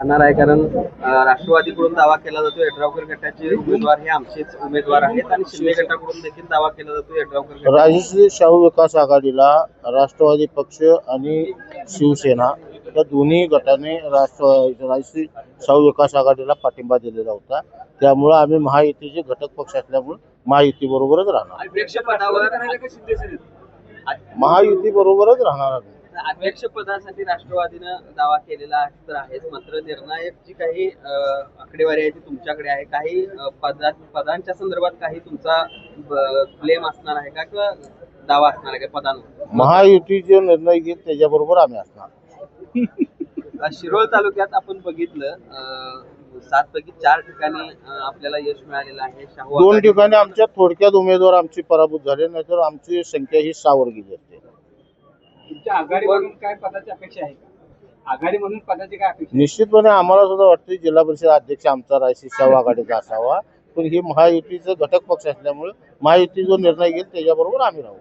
राहणार आहे कारण राष्ट्रवादीकडून दावा केला जातो यड्रावकर गटाचे उमेदवार हे आमचेच उमेदवार आहेत आणि शिंदे गटाकडून देखील दावा केला जातो यड्रावकर गट राजश्री शाहू विकास आघाडीला राष्ट्रवादी पक्ष आणि शिवसेना या दोन्ही गटाने राजश्री शाहू विकास आघाडीला पाठिंबा दिलेला होता. त्यामुळे आम्ही महायुतीचे घटक पक्ष असल्यामुळे महायुती बरोबरच राहणार. महायुती बरोबरच राहणार आम्ही. अध्यक्ष पदासाठी राष्ट्रवादीनं दावा केलेला तर आहेच, मात्र निर्णायक जी काही आकडेवारी आहे ती तुमच्याकडे आहे. काही पदांच्या संदर्भात काही तुमचा क्लेम असणार आहे का किंवा दावा असणार आहे का पदांवर? महायुती जो निर्णय घेईल त्याच्याबरोबर आम्ही असणार. शिरोळ तालुक्यात आपण बघितलं 7 पैकी 4 ठिकाणी आपल्याला यश मिळालेलं आहे. 2 ठिकाणी आमच्या थोडक्यात उमेदवार आमची पराभूत झाले, नाहीतर आमची संख्या ही 6 वर गेली असते. तुमच्या आघाडी म्हणून काय पदाची अपेक्षा आहे का? आघाडी म्हणून पदाची काय अपेक्षा? निश्चितपणे आम्हाला सुद्धा वाटतं जिल्हा परिषद अध्यक्ष आमचा राजश्री शाहू आघाडीचा असावा, पण ही महायुतीचा घटक पक्ष असल्यामुळे महायुती जो निर्णय घेईल त्याच्याबरोबर आम्ही राहू.